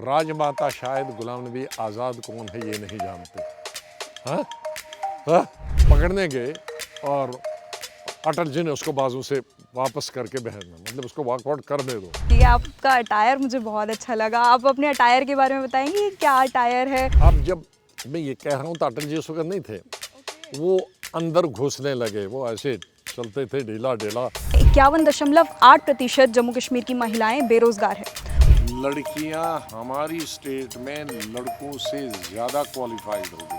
राजमाता शायद गुलाम नबी आज़ाद कौन है ये नहीं जानते। हाँ हाँ, पकड़ने गए और अटल जी ने उसको बाजू से वापस करके बहरना, मतलब उसको वॉकआउट करने दो। ये आपका अटायर मुझे बहुत अच्छा लगा। आप अपने अटायर के बारे में बताएंगे कि क्या अटायर है? अब जब मैं ये कह रहा हूँ तो अटल जी उस वक्त नहीं थे, वो अंदर घुसने लगे, वो ऐसे चलते थे ढीला ढीला। 51.8% जम्मू कश्मीर की महिलाएं बेरोजगार हैं। लड़कियां हमारी स्टेट में लड़कों से ज़्यादा क्वालिफाइड हो गई।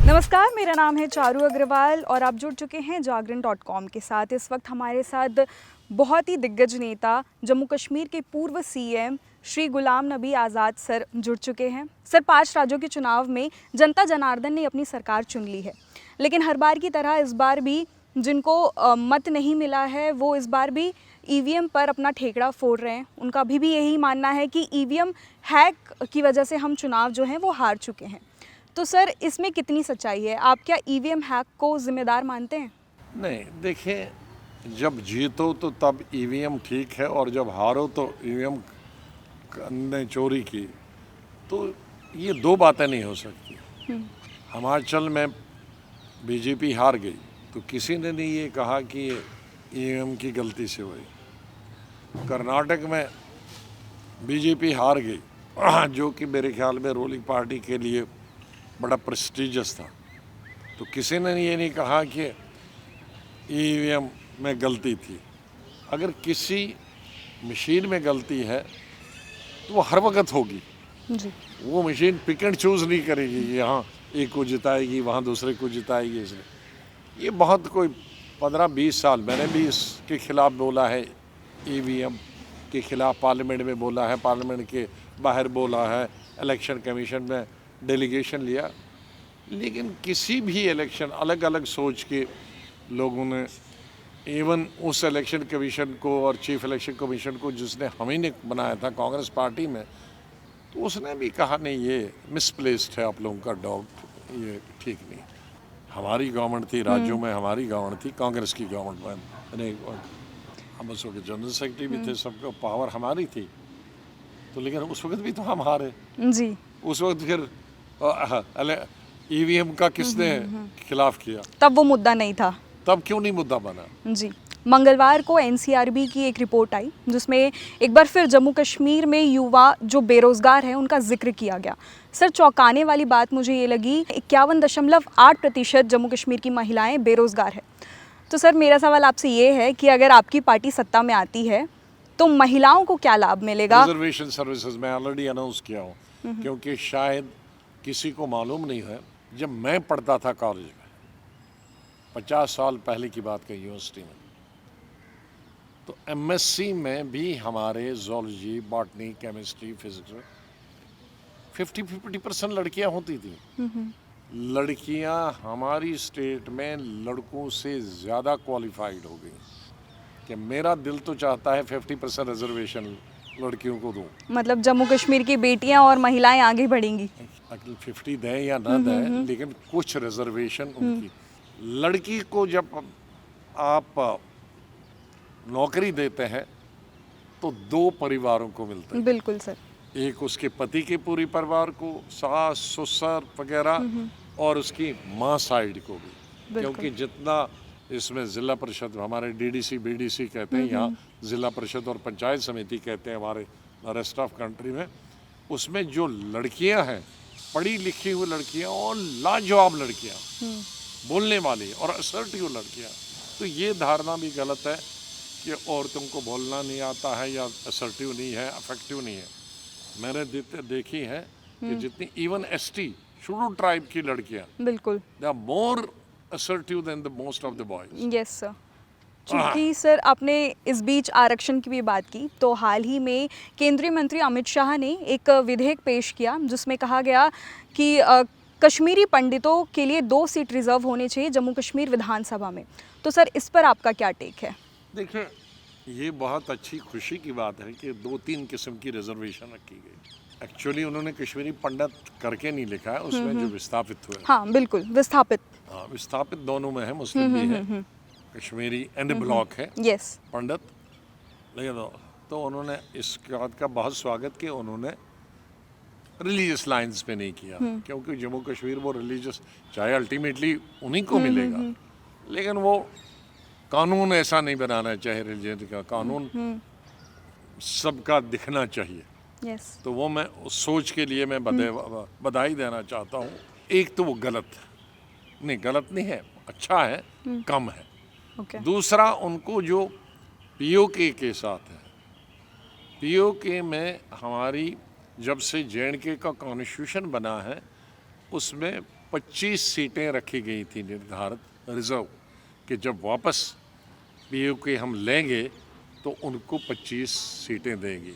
नमस्कार, मेरा नाम है चारू अग्रवाल और आप जुड़ चुके हैं जागरण.com के साथ। इस वक्त हमारे साथ बहुत ही दिग्गज नेता जम्मू कश्मीर के पूर्व सीएम श्री गुलाम नबी आज़ाद सर जुड़ चुके हैं। सर, 5 राज्यों के चुनाव में जनता जनार्दन ने अपनी सरकार चुन ली है, लेकिन हर बार की तरह इस बार भी जिनको मत नहीं मिला है वो इस बार भी ईवीएम पर अपना ठेकड़ा फोड़ रहे हैं। उनका अभी भी यही मानना है कि ईवीएम हैक की वजह से हम चुनाव जो हैं वो हार चुके हैं। तो सर, इसमें कितनी सच्चाई है? आप क्या ईवीएम हैक को जिम्मेदार मानते हैं? नहीं, देखिए, जब जीतो तो तब ईवीएम ठीक है, और जब हारो तो ईवीएम ने चोरी की, तो ये दो बातें नहीं हो सकती। हिमाचल में बीजेपी हार गई तो किसी ने नहीं ये कहा कि ईवीएम की गलती से हुई। कर्नाटक में बीजेपी हार गई जो कि मेरे ख्याल में रूलिंग पार्टी के लिए बड़ा प्रेस्टिजियस था, तो किसी ने ये नहीं कहा कि ईवीएम में गलती थी। अगर किसी मशीन में गलती है तो वो हर वक्त होगी जी। वो मशीन पिक एंड चूज़ नहीं करेगी कि यहाँ एक को जिताएगी वहाँ दूसरे को जिताएगी। इसलिए ये बहुत कोई 15-20 साल मैंने भी इसके खिलाफ बोला है, ईवीएम के खिलाफ पार्लियामेंट में बोला है, पार्लियामेंट के बाहर बोला है, इलेक्शन कमीशन में डेलीगेशन लिया, लेकिन किसी भी इलेक्शन अलग अलग सोच के लोगों ने, इवन उस इलेक्शन कमीशन को और चीफ इलेक्शन कमीशन को जिसने हम ही ने बनाया था कांग्रेस पार्टी में, तो उसने भी कहा नहीं ये मिसप्लेस्ड है आप लोगों का डाउट, ये ठीक नहीं। हमारी गवर्नमेंट थी, राज्यों में हमारी गवर्नमेंट थी, कांग्रेस की गवर्नमेंट में हम उस वक्त जनरल सेक्रेटरी भी थे, सबको पावर हमारी थी, तो लेकिन उस वक्त भी तो हम हारे जी। उस वक्त। फिर ईवीएम का किसने खिलाफ किया? तब वो मुद्दा नहीं था। तब क्यों नहीं मुद्दा बना? जी। मंगलवार को एनसीआरबी की एक रिपोर्ट आई जिसमें एक बार फिर जम्मू कश्मीर में युवा जो बेरोजगार हैं उनका जिक्र किया गया। सर, चौंकाने वाली बात मुझे ये लगी, 51.8% जम्मू कश्मीर की महिलाएं बेरोजगार हैं। तो सर, मेरा सवाल आपसे ये है कि अगर आपकी पार्टी सत्ता में आती है तो महिलाओं को क्या लाभ मिलेगा? रिजर्वेशन सर्विसेज मैं ऑलरेडी अनाउंस किया हूँ, क्योंकि शायद किसी को मालूम नहीं है, जब मैं पढ़ता था कॉलेज में 50 साल पहले की बात कही यूनिवर्सिटी में, तो एमएससी में भी हमारे जोलॉजी, बॉटनी, केमिस्ट्री, फिजिक्स 50% लड़कियां होती थी। लड़कियां हमारी स्टेट में लड़कों से ज़्यादा क्वालिफाइड हो गई कि मेरा दिल तो चाहता है 50% रिजर्वेशन लड़कियों को दूं। मतलब जम्मू कश्मीर की बेटियां और महिलाएं आगे बढ़ेंगी। अगर 50 दें या ना दें, लेकिन कुछ रिजर्वेशन उनकी। लड़की को जब आप नौकरी देते हैं तो 2 परिवारों को मिलता है। बिल्कुल सर। एक उसके पति के पूरी परिवार को, सास ससुर वगैरह, और उसकी माँ साइड को भी, क्योंकि जितना इसमें ज़िला परिषद, हमारे डीडीसी बीडीसी कहते हैं, यहाँ ज़िला परिषद और पंचायत समिति कहते हैं हमारे रेस्ट ऑफ कंट्री में, उसमें जो लड़कियाँ हैं, पढ़ी लिखी हुई लड़कियाँ और लाजवाब लड़कियाँ, बोलने वाली और असर्टिव लड़कियाँ, तो ये धारणा भी गलत है कि औरतों को बोलना नहीं आता है या असर्टिव नहीं है, अफेक्टिव नहीं है। मैंने देखी है कि जितनी इवन एसटी शेड्यूल्ड ट्राइब की लड़कियाँ, बिल्कुल, they are more assertive than the most of the boys. Yes sir. क्योंकि सर, आपने इस बीच आरक्षण की भी बात की, तो हाल ही में केंद्रीय मंत्री अमित शाह ने एक विधेयक पेश किया जिसमें कहा गया कि कश्मीरी पंडितों के लिए 2 सीट रिजर्व होने चाहिए जम्मू कश्मीर विधानसभा में। तो सर, इस पर आपका क्या टेक है? देखिए, ये बहुत अच्छी खुशी की बात है कि 2-3 किस्म की रिजर्वेशन रखी गई। एक्चुअली उन्होंने कश्मीरी पंडित करके नहीं लिखा है, उसमें जो विस्थापित हुए। हाँ बिल्कुल, विस्थापित। हाँ, विस्थापित दोनों में है, मुस्लिम भी है, कश्मीरी एंड ब्लॉक है, यस पंडित। लेकिन तो उन्होंने इस बात का बहुत स्वागत किया, उन्होंने रिलीजियस लाइंस पे नहीं किया, क्योंकि जम्मू कश्मीर वो रिलीजियस, चाहे अल्टीमेटली उन्हीं को मिलेगा, लेकिन वो कानून ऐसा नहीं बनाना चाहिए, रिलीजन का कानून सबका दिखना चाहिए। यस। तो वो मैं उस सोच के लिए मैं बधाई देना चाहता हूँ। एक तो वो गलत नहीं है, अच्छा है, कम है। ओके। दूसरा, उनको जो पीओके के साथ है, पीओके में हमारी जब से जे.एंड.के का कॉन्स्टिट्यूशन बना है उसमें 25 सीटें रखी गई थी निर्धारित रिजर्व, कि जब वापस पीओके हम लेंगे तो उनको 25 सीटें देंगी।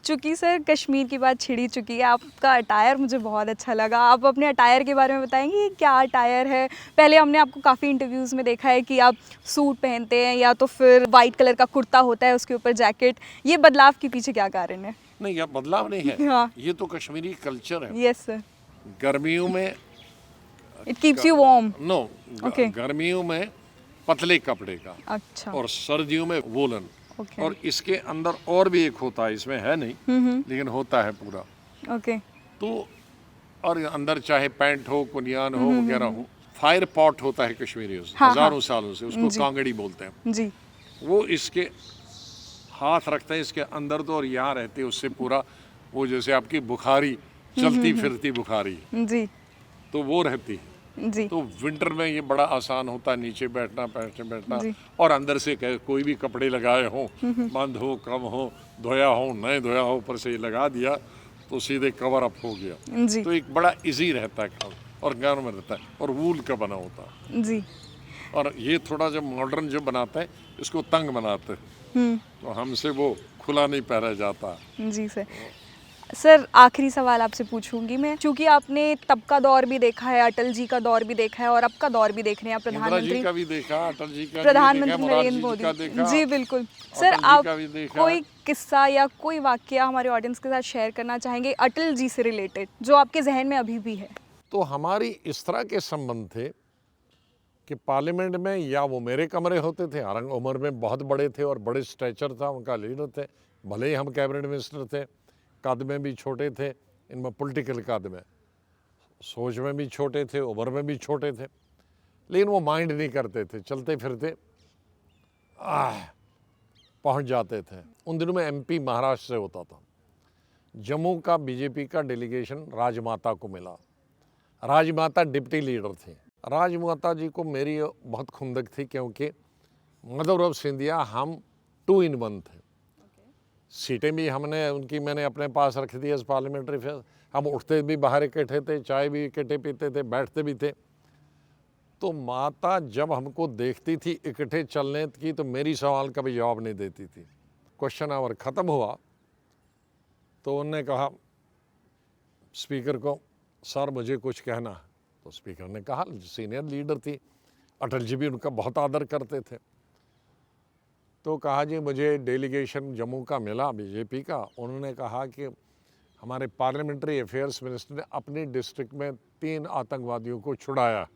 चूँकि सर कश्मीर की बात छिड़ी चुकी है, आपका अटायर मुझे बहुत अच्छा लगा। आप अपने अटायर के बारे में बताएंगे, ये क्या अटायर है? पहले हमने आपको काफ़ी इंटरव्यूज़ में देखा है कि आप सूट पहनते हैं या तो फिर वाइट कलर का कुर्ता होता है, उसके ऊपर जैकेट। ये बदलाव के पीछे क्या कारण है? नहीं, यह बदलाव नहीं है। हाँ। ये तो कश्मीरी कल्चर है। Yes sir. गर्मियों में it keeps you warm. No, Okay. गर्मियों में पतले कपड़े का, अच्छा। और सर्दियों में वोलन। ओके। और इसके अंदर और भी एक होता है, इसमें है नहीं लेकिन होता है पूरा। ओके। तो और अंदर चाहे पैंट हो, कुनियान हो, वगैरह हो। फायर पॉट होता है कश्मीरियों से, हाँ, हजारों हाँ। सालों से, उसको जी। कांगड़ी बोलते हैं। जी। वो इसके हाथ रखते हैं इसके अंदर तो, और यहाँ रहते हैं उससे पूरा, वो जैसे आपकी बुखारी, चलती फिरती बुखारी, जी। तो वो रहती है। जी। तो विंटर में ये बड़ा आसान होता है, नीचे बैठना जी। और अंदर से कोई भी कपड़े लगाए हो, बंद हो, कम हो, धोया हो, नहीं धोया हो, ऊपर से ये लगा दिया तो सीधे कवर अप हो गया। जी। तो एक बड़ा इजी रहता है काम, और गर्म रहता है, और वूल का बना होता है। जी। और ये थोड़ा जब मॉडर्न जो बनाते हैं इसको तंग बनाते हैं, तो हमसे वो खुला नहीं पहना जाता। जी सर। सर आखिरी सवाल आपसे पूछूंगी मैं, क्योंकि आपने तब का दौर भी देखा है, अटल जी का दौर भी देखा है और अब का दौर भी देख रहे हैं, आप इंदिरा प्रधानमंत्री जी का भी देखा, अटल जी का भी प्रधानमंत्री देखा, मोरारजी नरेंद्र जी मोदी का देखा, जी बिल्कुल। अटल सर जी आप का भी देखा। कोई किस्सा या कोई वाकया हमारे ऑडियंस के साथ शेयर करना चाहेंगे अटल जी से रिलेटेड, जो आपके जहन में अभी भी है? तो हमारी इस तरह के संबंध थे कि पार्लियामेंट में या वो मेरे कमरे होते थे, हालांकि उम्र में बहुत बड़े थे और बड़े स्ट्रेचर था उनका, लीडर थे, भले ही हम कैबिनेट मिनिस्टर थे, कद में भी छोटे थे, इनमें पॉलिटिकल कद में, सोच में भी छोटे थे, उम्र में भी छोटे थे, लेकिन वो माइंड नहीं करते थे, चलते फिरते पहुंच जाते थे। उन दिनों में एमपी महाराष्ट्र से होता था। जम्मू का बीजेपी का डेलीगेशन राजमाता को मिला। राजमाता डिप्टी लीडर थी। राजमाता जी को मेरी बहुत खुंदक थी, क्योंकि मदर ऑफ सिंधिया हम 2 in 1 थे। सीटें भी हमने उनकी मैंने अपने पास रख दी एज पार्लियामेंट्री अफेयर। हम उठते भी बाहर इकट्ठे थे, चाय भी इकट्ठे पीते थे, बैठते भी थे। तो माता जब हमको देखती थी इकट्ठे चलने की, तो मेरी सवाल का भी जवाब नहीं देती थी। क्वेश्चन आवर ख़त्म हुआ तो उन्होंने कहा स्पीकर को, सर मुझे कुछ कहना है। तो स्पीकर ने कहा, सीनियर लीडर थी, अटल जी भी उनका बहुत आदर करते थे, तो कहा जी मुझे डेलीगेशन जम्मू का मिला बीजेपी का। उन्होंने कहा कि हमारे पार्लियामेंट्री अफेयर्स मिनिस्टर ने अपनी डिस्ट्रिक्ट में 3 आतंकवादियों को छुड़ाया,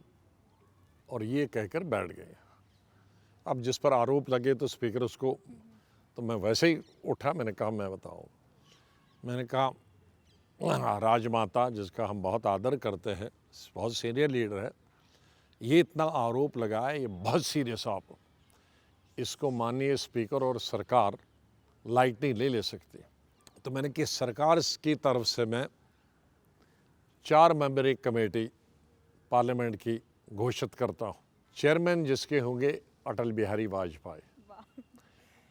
और ये कहकर बैठ गए। अब जिस पर आरोप लगे तो स्पीकर उसको, तो मैं वैसे ही उठा, मैंने कहा मैं बताऊँ, मैंने कहा राजमाता जिसका हम बहुत आदर करते हैं, बहुत सीनियर लीडर है, ये इतना आरोप लगाया, ये बहुत सीरियस आप, इसको माननीय स्पीकर और सरकार लाइटली ले सकती। तो मैंने कि सरकार की तरफ से मैं 4 मेंबर कमेटी पार्लियामेंट की घोषित करता हूँ, चेयरमैन जिसके होंगे अटल बिहारी वाजपेयी।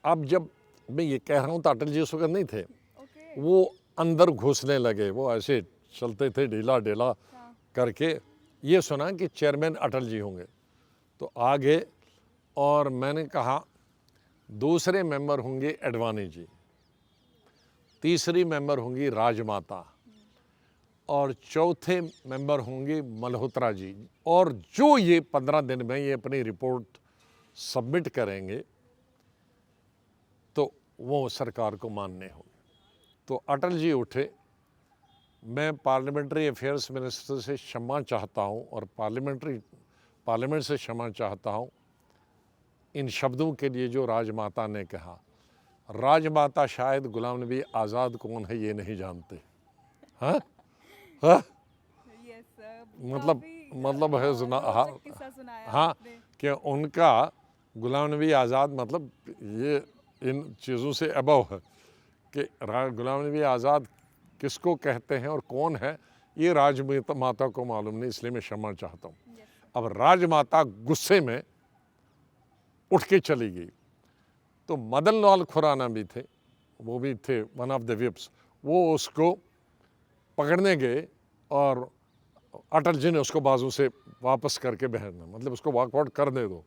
अब जब मैं ये कह रहा हूँ तो अटल जी उस वक्त नहीं थे, वो अंदर घुसने लगे, वो ऐसे चलते थे ढीला ढीला करके, ये सुना कि चेयरमैन अटल जी होंगे, तो आगे। और मैंने कहा दूसरे मेंबर होंगे एडवाणी जी, तीसरी मेंबर होंगी राजमाता, और चौथे मेंबर होंगे मल्होत्रा जी। और जो ये 15 दिन में ये अपनी रिपोर्ट सबमिट करेंगे तो वो सरकार को मानने होंगे। तो अटल जी उठे, मैं पार्लियामेंट्री अफेयर्स मिनिस्टर से क्षमा चाहता हूँ और पार्लियामेंट से क्षमा चाहता हूँ इन शब्दों के लिए जो राजमाता ने कहा। राजमाता शायद गुलाम नबी आज़ाद कौन है ये नहीं जानते, हाँ, हाँ यस मतलब है हाँ किस्सा सुनाया हाँ आपने। कि उनका गुलाम नबी आज़ाद मतलब ये इन चीज़ों से अबव है कि गुलाम नबी आज़ाद किसको कहते हैं और कौन है, ये राजमाता को मालूम नहीं, इसलिए मैं क्षमा चाहता हूँ। अब राजमाता गुस्से में उठ के चली गई, तो मदन लाल खुराना भी थे, वो भी थे वन ऑफ द विप्स, वो उसको पकड़ने गए और अटल जी ने उसको बाजू से वापस करके बहरना, मतलब उसको वॉकआउट करने दो,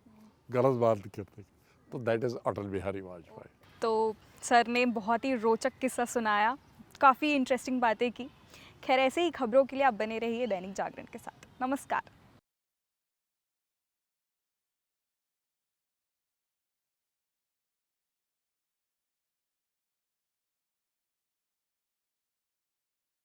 गलत बात करते। तो दैट इज़ अटल बिहारी वाजपेयी। तो सर ने बहुत ही रोचक किस्सा सुनाया, काफ़ी इंटरेस्टिंग बातें की। खैर ऐसे ही खबरों के लिए आप बने रहिए दैनिक जागरण के साथ। नमस्कार।